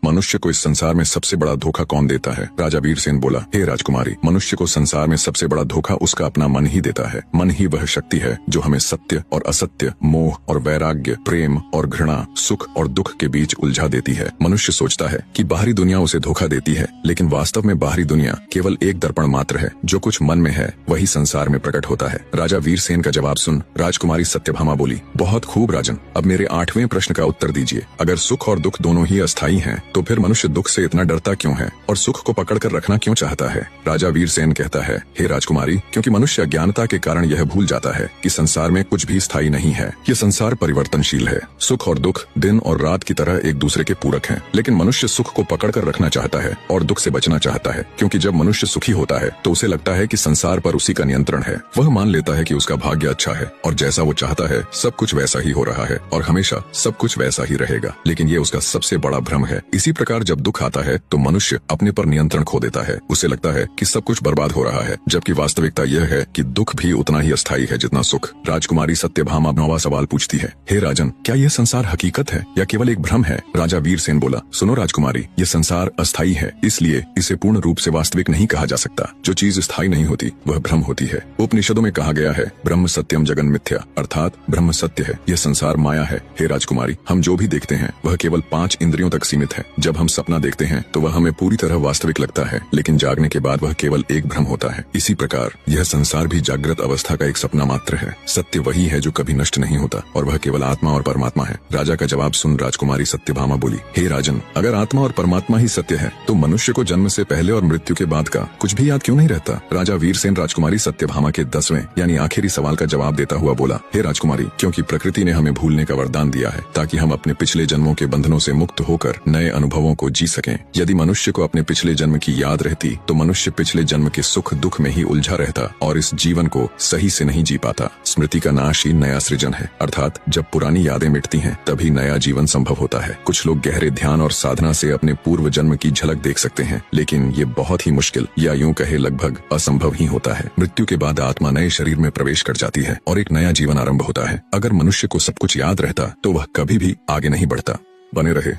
मनुष्य को इस संसार में सबसे बड़ा धोखा कौन देता है? राजा वीरसेन बोला, हे राजकुमारी, मनुष्य को संसार में सबसे बड़ा धोखा उसका अपना मन ही देता है। मन ही वह शक्ति है जो हमें सत्य और असत्य, मोह और वैराग्य, प्रेम और घृणा, सुख और दुख के बीच उलझा देती है। मनुष्य सोचता है कि बाहरी दुनिया उसे धोखा देती है, लेकिन वास्तव में बाहरी दुनिया केवल एक दर्पण मात्र है। जो कुछ मन में है वही संसार में प्रकट होता है। राजा वीरसेन का जवाब सुन राजकुमारी सत्यभामा बोली, बहुत खूब राजन, अब मेरे 8वें प्रश्न का उत्तर दीजिए। अगर सुख और दुख दोनों ही अस्थायी हैं, तो फिर मनुष्य दुख से इतना डरता क्यों है और सुख को पकड़कर रखना क्यों चाहता है? राजा वीरसेन कहता है, हे राजकुमारी, क्योंकि मनुष्य अज्ञानता के कारण यह भूल जाता है कि संसार में कुछ भी स्थायी नहीं है। ये संसार परिवर्तनशील है। सुख और दुख दिन और रात की तरह एक दूसरे के पूरक हैं, लेकिन मनुष्य सुख को पकड़कर रखना चाहता है और दुख से बचना चाहता है, क्योंकि जब मनुष्य सुखी होता है तो उसे लगता है कि संसार पर उसी का नियंत्रण है। वह मान लेता है कि उसका भाग्य अच्छा है और जैसा वो चाहता है सब कुछ वैसा ही हो रहा है और हमेशा सब कुछ वैसा ही रहेगा, लेकिन ये उसका सबसे बड़ा भ्रम है। इसी प्रकार जब दुख आता है तो मनुष्य अपने पर नियंत्रण खो देता है। उसे लगता है कि सब कुछ बर्बाद हो रहा है, जबकि वास्तविकता यह है कि दुख भी उतना ही अस्थायी है जितना सुख। राजकुमारी सत्यभामा 9वां सवाल पूछती है, हे राजन, क्या यह संसार हकीकत है या केवल एक भ्रम है? राजा वीरसेन बोला, सुनो राजकुमारी, यह संसार अस्थायी है, इसलिए इसे पूर्ण रूप से वास्तविक नहीं कहा जा सकता। जो चीज स्थायी नहीं होती वह भ्रम होती है। उपनिषदों में कहा गया है, ब्रह्म सत्यम जगन मिथ्या, अर्थात ब्रह्म सत्य है, यह संसार माया है। हे राजकुमारी, हम जो भी देखते हैं वह केवल 5 इंद्रियों तक सीमित है। जब हम सपना देखते हैं तो वह हमें पूरी तरह वास्तविक लगता है, लेकिन जागने के बाद वह केवल एक भ्रम होता है। इसी प्रकार यह संसार भी जागृत अवस्था का एक सपना मात्र है। सत्य वही है जो कभी नष्ट नहीं होता और वह केवल आत्मा और परमात्मा है। राजा का जवाब सुन राजकुमारी सत्यभामा बोली, हे राजन, अगर आत्मा और परमात्मा ही सत्य है तो मनुष्य को जन्म से पहले और मृत्यु के बाद का कुछ भी याद क्यों नहीं रहता? राजा वीरसेन राजकुमारी सत्यभामा के 10वें यानी आखिरी सवाल का जवाब देता हुआ बोला, हे राजकुमारी, क्योंकि प्रकृति ने हमें भूलने का वरदान दिया है ताकि हम अपने पिछले जन्मों के बंधनों से मुक्त होकर नए अनुभवों को जी सकें। यदि मनुष्य को अपने पिछले जन्म की याद रहती तो मनुष्य पिछले जन्म के सुख दुख में ही उलझा रहता और इस जीवन को सही से नहीं जी पाता। स्मृति का नाश ही नया सृजन है, अर्थात जब पुरानी यादें मिटती हैं तभी नया जीवन संभव होता है। कुछ लोग गहरे ध्यान और साधना से अपने पूर्व जन्म की झलक देख सकते हैं, लेकिन ये बहुत ही मुश्किल या यूं कहे लगभग असंभव ही होता है। मृत्यु के बाद आत्मा नए शरीर में प्रवेश कर जाती है और एक नया जीवन आरंभ होता है। अगर मनुष्य को सब कुछ याद रहता तो वह कभी भी आगे नहीं बढ़ता। बने रहे।